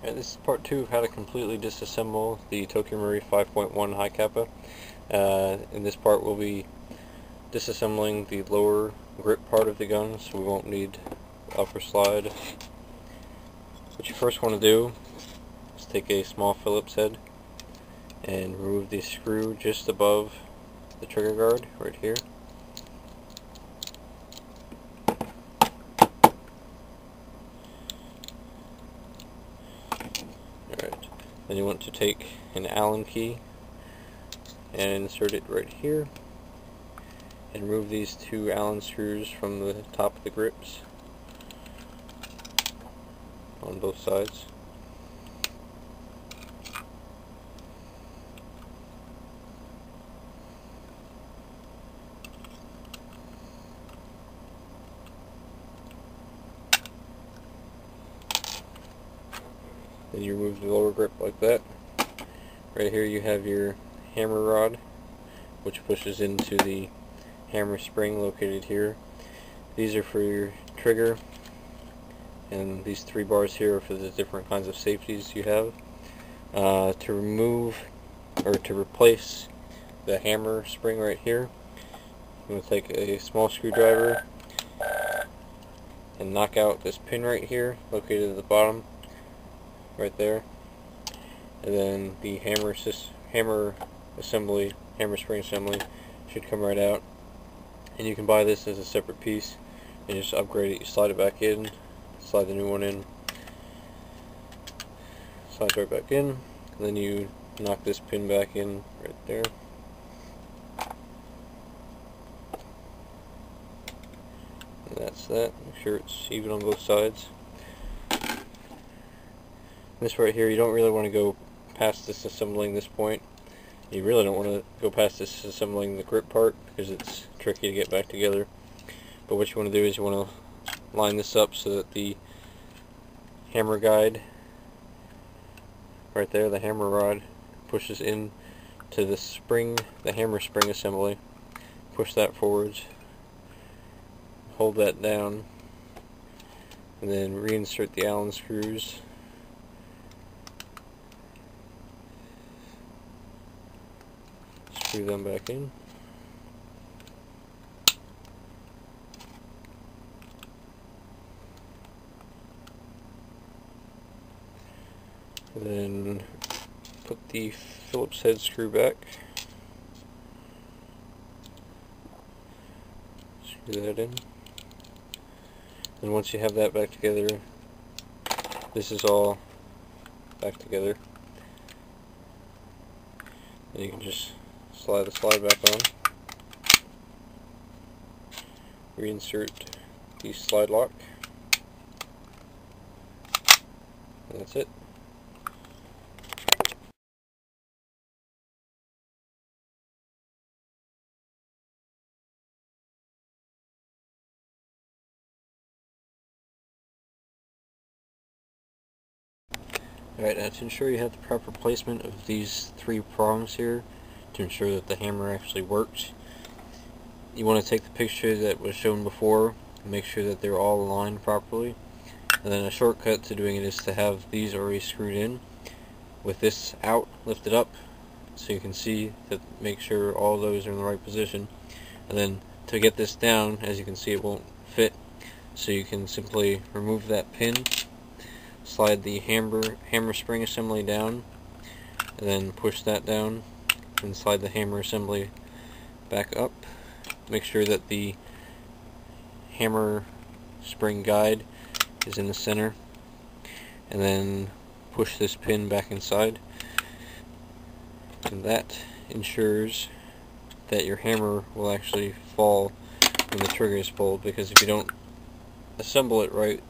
Alright, this is part 2 of how to completely disassemble the Tokyo Marui 5.1 Hi-Capa. In this part we'll be disassembling the lower grip part of the gun, so we won't need the upper slide. What you first want to do is take a small Phillips head and remove the screw just above the trigger guard, right here. Alright, then you want to take an Allen key and insert it right here and remove these two Allen screws from the top of the grips on both sides. Then you remove the lower grip like that. Right here you have your hammer rod, which pushes into the hammer spring located here. These are for your trigger, and these three bars here are for the different kinds of safeties you have. To remove or to replace the hammer spring right here, I'm going to take a small screwdriver and knock out this pin right here located at the bottom right there, and then the hammer spring assembly should come right out. And you can buy this as a separate piece and just upgrade it. You slide it back in, slide the new one in, slide right back in, and then you knock this pin back in right there. And that's that. Make sure it's even on both sides. This right here, you don't really want to go past disassembling this point. You really don't want to go past disassembling the grip part because it's tricky to get back together. But what you want to do is you want to line this up so that the hammer guide right there, the hammer rod, pushes in to the spring, the hammer spring assembly. Push that forwards, hold that down, and then reinsert the Allen screws. Screw them back in. And then put the Phillips head screw back. Screw that in. And once you have that back together, this is all back together. And you can just slide the slide back on. Reinsert the slide lock. And that's it. Alright, to ensure you have the proper placement of these three prongs here, to ensure that the hammer actually works, you want to take the picture that was shown before and make sure that they're all aligned properly. And then a shortcut to doing it is to have these already screwed in with this out, lifted up, so you can see that, make sure all those are in the right position. And then to get this down, as you can see, it won't fit, so you can simply remove that pin, slide the hammer spring assembly down, and then push that down, and slide the hammer assembly back up. Make sure that the hammer spring guide is in the center, and then push this pin back inside. And that ensures that your hammer will actually fall when the trigger is pulled, because if you don't assemble it right,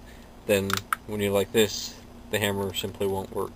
then when you're like this, the hammer simply won't work.